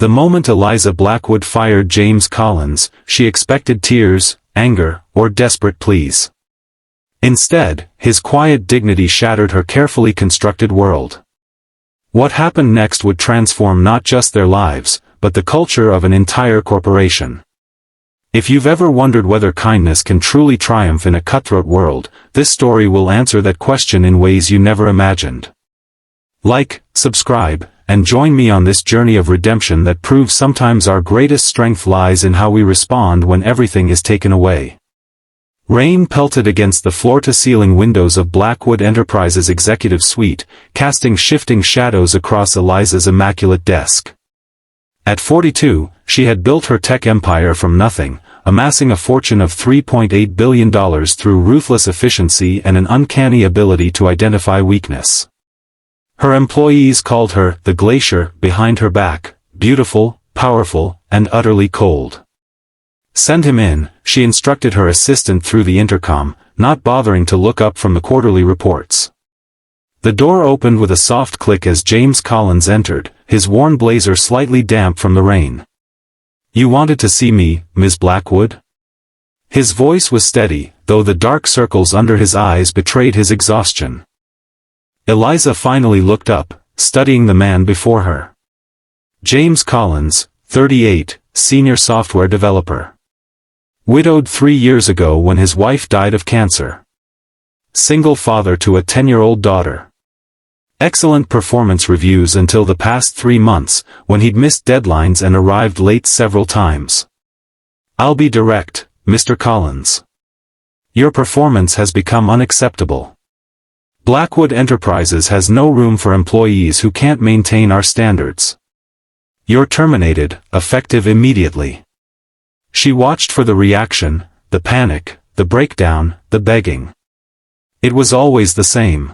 The moment Eliza Blackwood fired James Collins, she expected tears, anger, or desperate pleas. Instead, his quiet dignity shattered her carefully constructed world. What happened next would transform not just their lives, but the culture of an entire corporation. If you've ever wondered whether kindness can truly triumph in a cutthroat world, this story will answer that question in ways you never imagined. Like, subscribe, and join me on this journey of redemption that proves sometimes our greatest strength lies in how we respond when everything is taken away. Rain pelted against the floor-to-ceiling windows of Blackwood Enterprises' executive suite, casting shifting shadows across Eliza's immaculate desk. At 42, she had built her tech empire from nothing, amassing a fortune of $3.8 billion through ruthless efficiency and an uncanny ability to identify weakness. Her employees called her the glacier behind her back, beautiful, powerful, and utterly cold. Send him in, she instructed her assistant through the intercom, not bothering to look up from the quarterly reports. The door opened with a soft click as James Collins entered, his worn blazer slightly damp from the rain. "You wanted to see me, Ms. Blackwood?" His voice was steady, though the dark circles under his eyes betrayed his exhaustion. Eliza finally looked up, studying the man before her. James Collins, 38, senior software developer. Widowed 3 years ago when his wife died of cancer. Single father to a 10-year-old daughter. Excellent performance reviews until the past 3 months, when he'd missed deadlines and arrived late several times. "I'll be direct, Mr. Collins. Your performance has become unacceptable. Blackwood Enterprises has no room for employees who can't maintain our standards. You're terminated, effective immediately." She watched for the reaction, the panic, the breakdown, the begging. It was always the same.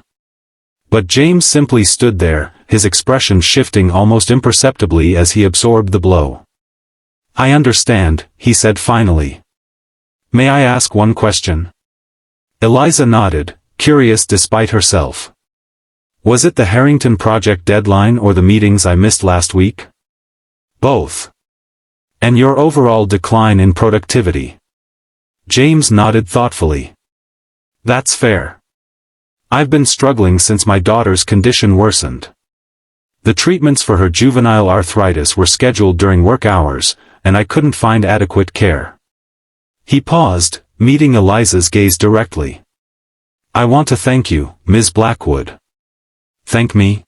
But James simply stood there, his expression shifting almost imperceptibly as he absorbed the blow. "I understand," he said finally. "May I ask one question?" Eliza nodded, curious despite herself. "Was it the Harrington project deadline or the meetings I missed last week?" "Both." "And your overall decline in productivity?" James nodded thoughtfully. "That's fair. I've been struggling since my daughter's condition worsened. The treatments for her juvenile arthritis were scheduled during work hours, and I couldn't find adequate care." He paused, meeting Eliza's gaze directly. "I want to thank you, Ms. Blackwood." "Thank me?"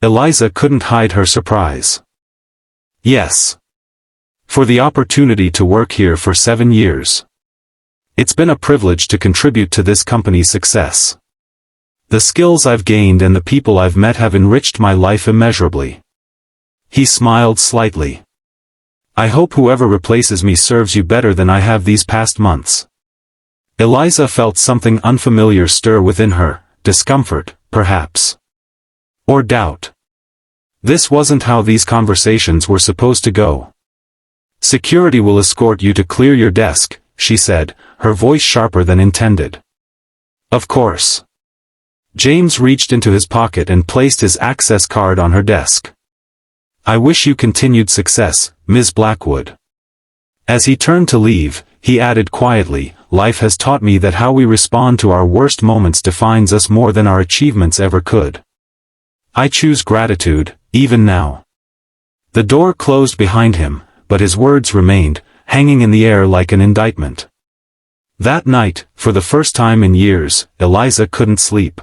Eliza couldn't hide her surprise. "Yes. For the opportunity to work here for 7 years. It's been a privilege to contribute to this company's success. The skills I've gained and the people I've met have enriched my life immeasurably." He smiled slightly. "I hope whoever replaces me serves you better than I have these past months." Eliza felt something unfamiliar stir within her, discomfort, perhaps. Or doubt. This wasn't how these conversations were supposed to go. "Security will escort you to clear your desk," she said, her voice sharper than intended. "Of course." James reached into his pocket and placed his access card on her desk. "I wish you continued success, Ms. Blackwood." As he turned to leave, he added quietly, "Life has taught me that how we respond to our worst moments defines us more than our achievements ever could. I choose gratitude, even now." The door closed behind him, but his words remained, hanging in the air like an indictment. That night, for the first time in years, Eliza couldn't sleep.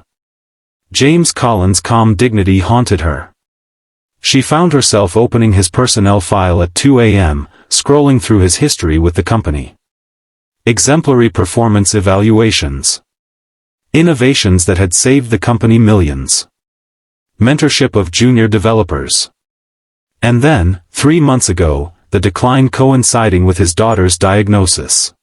James Collins' calm dignity haunted her. She found herself opening his personnel file at 2 a.m., scrolling through his history with the company. Exemplary performance evaluations. Innovations that had saved the company millions. Mentorship of junior developers. And then, 3 months ago, the decline coinciding with his daughter's diagnosis.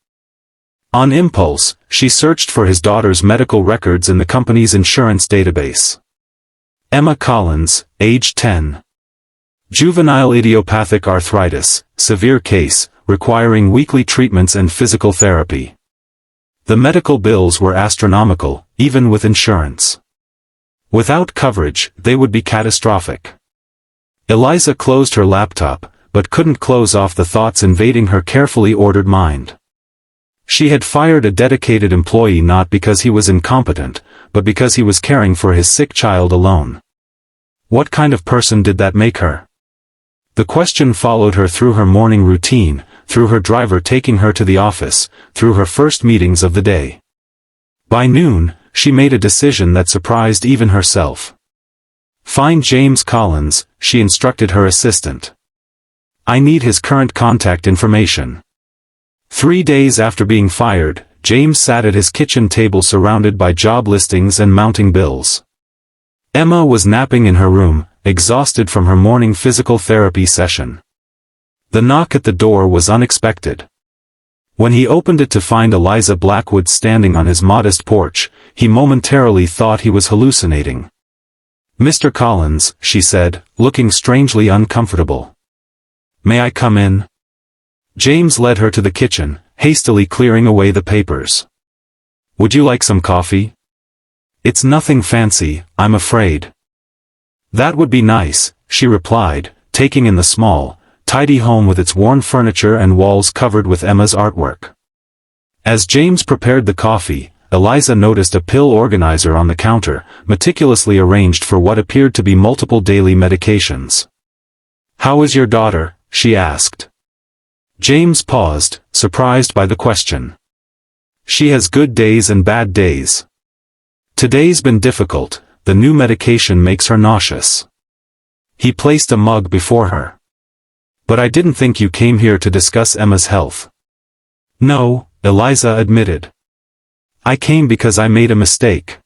On impulse, she searched for his daughter's medical records in the company's insurance database. Emma Collins, age 10. Juvenile idiopathic arthritis, severe case, requiring weekly treatments and physical therapy. The medical bills were astronomical, even with insurance. Without coverage, they would be catastrophic. Eliza closed her laptop, but couldn't close off the thoughts invading her carefully ordered mind. She had fired a dedicated employee not because he was incompetent, but because he was caring for his sick child alone. What kind of person did that make her? The question followed her through her morning routine, through her driver taking her to the office, through her first meetings of the day. By noon, she made a decision that surprised even herself. "Find James Collins," she instructed her assistant. "I need his current contact information." 3 days after being fired, James sat at his kitchen table surrounded by job listings and mounting bills. Emma was napping in her room, exhausted from her morning physical therapy session. The knock at the door was unexpected. When he opened it to find Eliza Blackwood standing on his modest porch, he momentarily thought he was hallucinating. "Mr. Collins," she said, looking strangely uncomfortable. "May I come in?" James led her to the kitchen, hastily clearing away the papers. "Would you like some coffee?" "It's nothing fancy, I'm afraid." "That would be nice," she replied, taking in the small, tidy home with its worn furniture and walls covered with Emma's artwork. As James prepared the coffee, Eliza noticed a pill organizer on the counter, meticulously arranged for what appeared to be multiple daily medications. "How is your daughter?" she asked. James paused, surprised by the question. "She has good days and bad days. Today's been difficult, the new medication makes her nauseous." He placed a mug before her. "But I didn't think you came here to discuss Emma's health." "No," Eliza admitted. "I came because I made a mistake."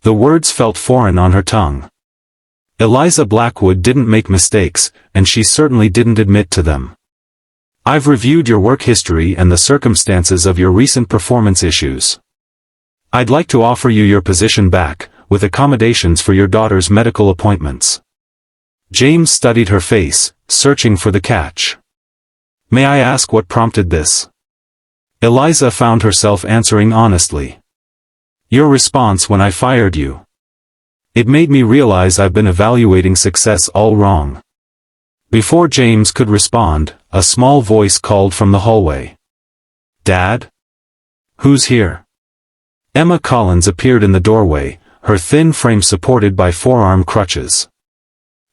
The words felt foreign on her tongue. Eliza Blackwood didn't make mistakes, and she certainly didn't admit to them. "I've reviewed your work history and the circumstances of your recent performance issues. I'd like to offer you your position back, with accommodations for your daughter's medical appointments." James studied her face, searching for the catch. "May I ask what prompted this?" Eliza found herself answering honestly. "Your response when I fired you. It made me realize I've been evaluating success all wrong." Before James could respond, a small voice called from the hallway. "Dad? Who's here?" Emma Collins appeared in the doorway, her thin frame supported by forearm crutches.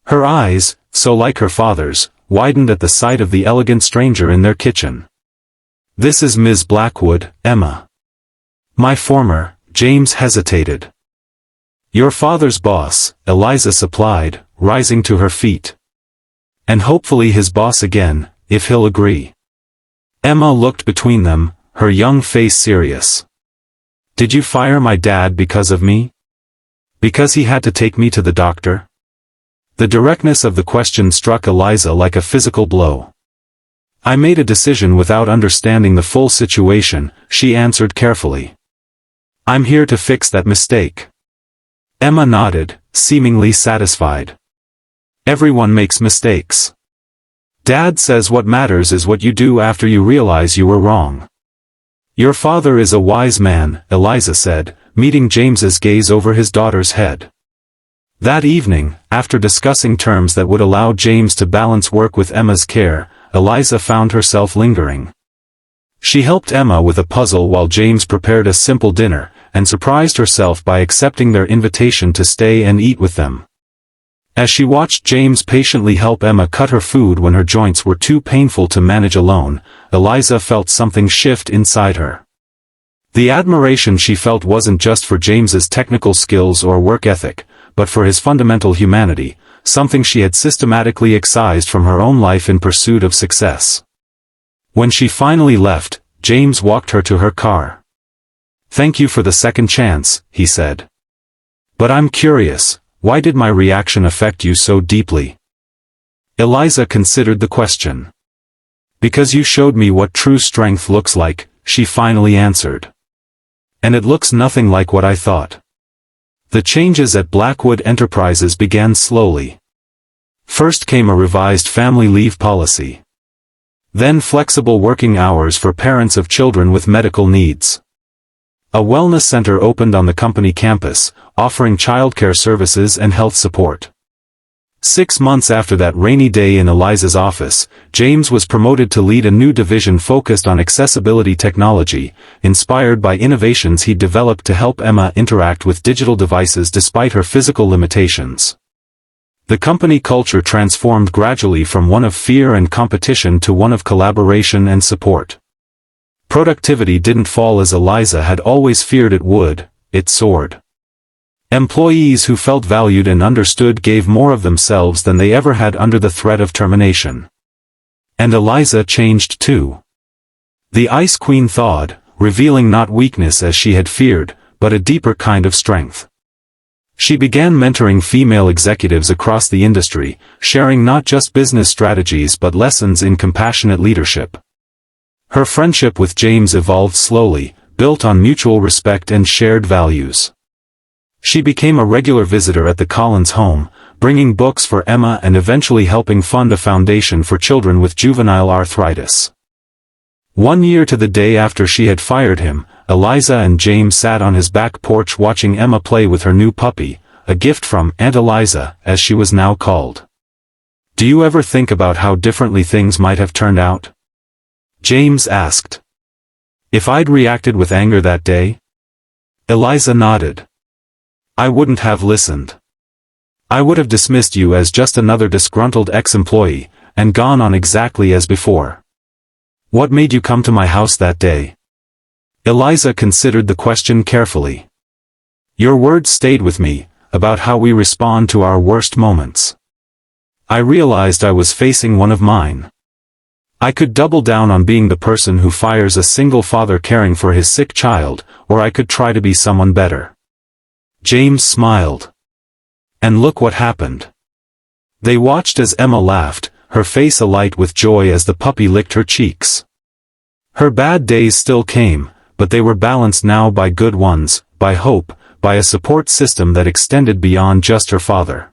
Her eyes, so like her father's, widened at the sight of the elegant stranger in their kitchen. "This is Ms. Blackwood, Emma." "My former," James hesitated. "Your father's boss," Eliza supplied, rising to her feet. "And hopefully his boss again, if he'll agree." Emma looked between them, her young face serious. "Did you fire my dad because of me? Because he had to take me to the doctor?" The directness of the question struck Eliza like a physical blow. "I made a decision without understanding the full situation," she answered carefully. "I'm here to fix that mistake." Emma nodded, seemingly satisfied. "Everyone makes mistakes. Dad says what matters is what you do after you realize you were wrong." "Your father is a wise man," Eliza said, meeting James's gaze over his daughter's head. That evening, after discussing terms that would allow James to balance work with Emma's care, Eliza found herself lingering. She helped Emma with a puzzle while James prepared a simple dinner, and surprised herself by accepting their invitation to stay and eat with them. As she watched James patiently help Emma cut her food when her joints were too painful to manage alone, Eliza felt something shift inside her. The admiration she felt wasn't just for James's technical skills or work ethic, but for his fundamental humanity, something she had systematically excised from her own life in pursuit of success. When she finally left, James walked her to her car. "Thank you for the second chance," he said. "But I'm curious, why did my reaction affect you so deeply?" Eliza considered the question. "Because you showed me what true strength looks like," she finally answered. "And it looks nothing like what I thought." The changes at Blackwood Enterprises began slowly. First came a revised family leave policy. Then flexible working hours for parents of children with medical needs. A wellness center opened on the company campus, offering childcare services and health support. 6 months after that rainy day in Eliza's office, James was promoted to lead a new division focused on accessibility technology, inspired by innovations he developed to help Emma interact with digital devices despite her physical limitations. The company culture transformed gradually from one of fear and competition to one of collaboration and support. Productivity didn't fall as Eliza had always feared it would, it soared. Employees who felt valued and understood gave more of themselves than they ever had under the threat of termination. And Eliza changed too. The Ice Queen thawed, revealing not weakness as she had feared, but a deeper kind of strength. She began mentoring female executives across the industry, sharing not just business strategies but lessons in compassionate leadership. Her friendship with James evolved slowly, built on mutual respect and shared values. She became a regular visitor at the Collins home, bringing books for Emma and eventually helping fund a foundation for children with juvenile arthritis. 1 year to the day after she had fired him, Eliza and James sat on his back porch watching Emma play with her new puppy, a gift from Aunt Eliza, as she was now called. "Do you ever think about how differently things might have turned out?" James asked. "If I'd reacted with anger that day?" Eliza nodded. "I wouldn't have listened. I would have dismissed you as just another disgruntled ex-employee, and gone on exactly as before." "What made you come to my house that day?" Eliza considered the question carefully. "Your words stayed with me, about how we respond to our worst moments. I realized I was facing one of mine. I could double down on being the person who fires a single father caring for his sick child, or I could try to be someone better." James smiled. "And look what happened." They watched as Emma laughed, her face alight with joy as the puppy licked her cheeks. Her bad days still came, but they were balanced now by good ones, by hope, by a support system that extended beyond just her father.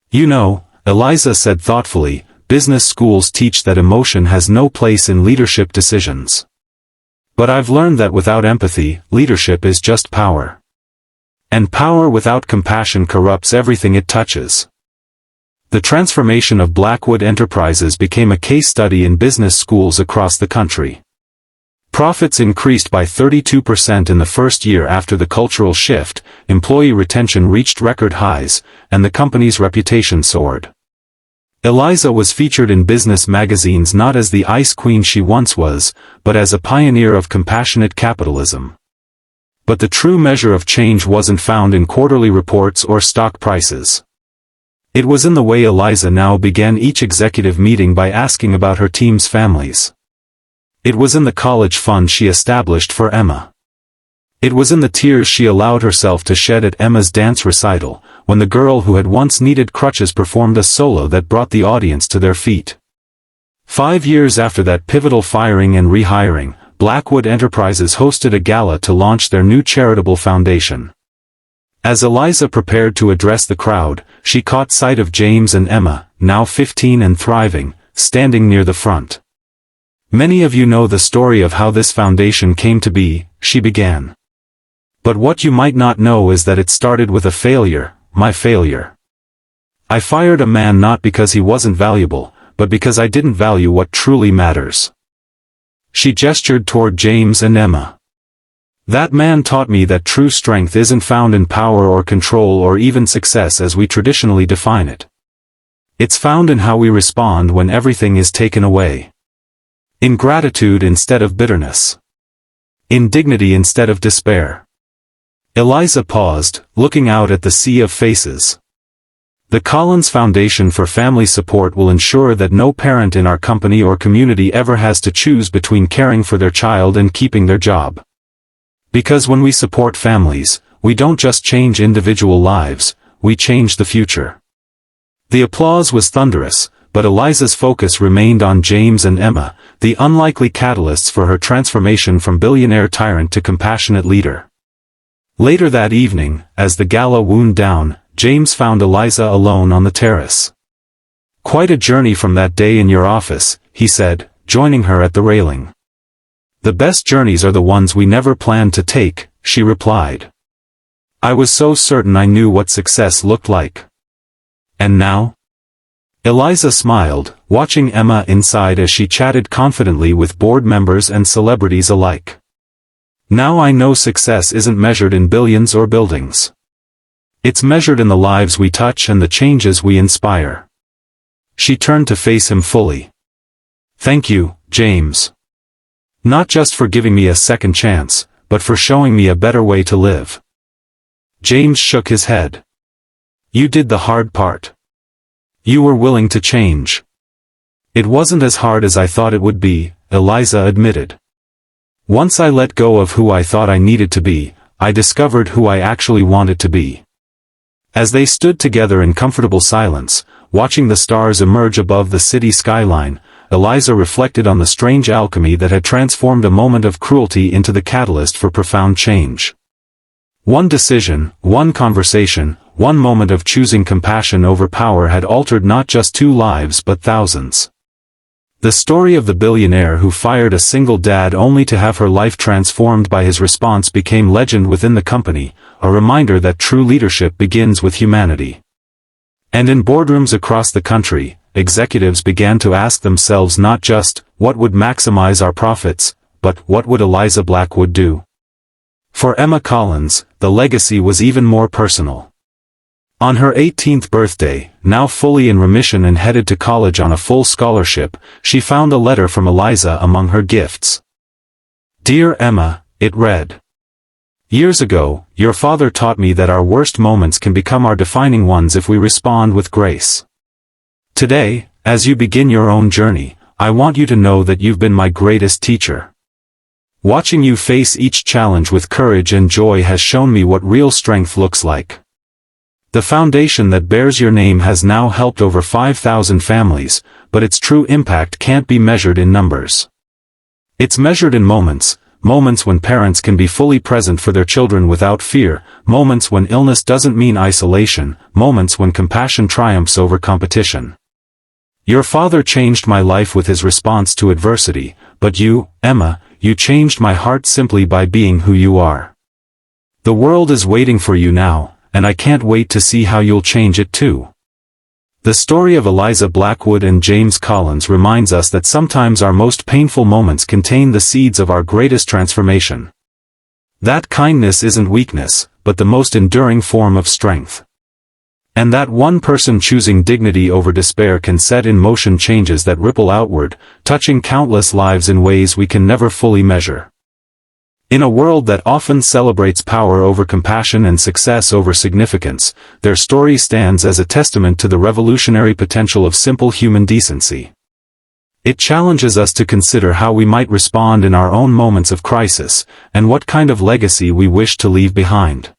"You know," Eliza said thoughtfully, "business schools teach that emotion has no place in leadership decisions. But I've learned that without empathy, leadership is just power. And power without compassion corrupts everything it touches." The transformation of Blackwood Enterprises became a case study in business schools across the country. Profits increased by 32% in the first year after the cultural shift, employee retention reached record highs, and the company's reputation soared. Eliza was featured in business magazines not as the Ice Queen she once was, but as a pioneer of compassionate capitalism. But the true measure of change wasn't found in quarterly reports or stock prices. It was in the way Eliza now began each executive meeting by asking about her team's families. It was in the college fund she established for Emma. It was in the tears she allowed herself to shed at Emma's dance recital, when the girl who had once needed crutches performed a solo that brought the audience to their feet. 5 years after that pivotal firing and rehiring, Blackwood Enterprises hosted a gala to launch their new charitable foundation. As Eliza prepared to address the crowd, she caught sight of James and Emma, now 15 and thriving, standing near the front. "Many of you know the story of how this foundation came to be," she began. "But what you might not know is that it started with a failure, my failure. I fired a man not because he wasn't valuable, but because I didn't value what truly matters." She gestured toward James and Emma. "That man taught me that true strength isn't found in power or control or even success as we traditionally define it. It's found in how we respond when everything is taken away. In gratitude instead of bitterness. In dignity instead of despair." Eliza paused, looking out at the sea of faces. "The Collins Foundation for Family Support will ensure that no parent in our company or community ever has to choose between caring for their child and keeping their job. Because when we support families, we don't just change individual lives, we change the future." The applause was thunderous, but Eliza's focus remained on James and Emma, the unlikely catalysts for her transformation from billionaire tyrant to compassionate leader. Later that evening, as the gala wound down, James found Eliza alone on the terrace. "Quite a journey from that day in your office," he said, joining her at the railing. "The best journeys are the ones we never planned to take," she replied. "I was so certain I knew what success looked like. And now?" Eliza smiled, watching Emma inside as she chatted confidently with board members and celebrities alike. Now I know success isn't measured in billions or buildings. It's measured in the lives we touch and the changes we inspire. She turned to face him fully. Thank you, James. Not just for giving me a second chance, but for showing me a better way to live. James shook his head. You did the hard part. You were willing to change. It wasn't as hard as I thought it would be, Eliza admitted. Once I let go of who I thought I needed to be, I discovered who I actually wanted to be. As they stood together in comfortable silence, watching the stars emerge above the city skyline, Eliza reflected on the strange alchemy that had transformed a moment of cruelty into the catalyst for profound change. One decision, one conversation, one moment of choosing compassion over power had altered not just 2 lives but thousands. The story of the billionaire who fired a single dad only to have her life transformed by his response became legend within the company, a reminder that true leadership begins with humanity. And in boardrooms across the country, executives began to ask themselves not just, what would maximize our profits, but what would Eliza Blackwood do? For Emma Collins, the legacy was even more personal. On her 18th birthday, now fully in remission and headed to college on a full scholarship, she found a letter from Eliza among her gifts. Dear Emma, it read. Years ago, your father taught me that our worst moments can become our defining ones if we respond with grace. Today, as you begin your own journey, I want you to know that you've been my greatest teacher. Watching you face each challenge with courage and joy has shown me what real strength looks like. The foundation that bears your name has now helped over 5,000 families, but its true impact can't be measured in numbers. It's measured in moments, moments when parents can be fully present for their children without fear, moments when illness doesn't mean isolation, moments when compassion triumphs over competition. Your father changed my life with his response to adversity, but you, Emma, you changed my heart simply by being who you are. The world is waiting for you now, and I can't wait to see how you'll change it too. The story of Eliza Blackwood and James Collins reminds us that sometimes our most painful moments contain the seeds of our greatest transformation. That kindness isn't weakness, but the most enduring form of strength. And that one person choosing dignity over despair can set in motion changes that ripple outward, touching countless lives in ways we can never fully measure. In a world that often celebrates power over compassion and success over significance, their story stands as a testament to the revolutionary potential of simple human decency. It challenges us to consider how we might respond in our own moments of crisis, and what kind of legacy we wish to leave behind.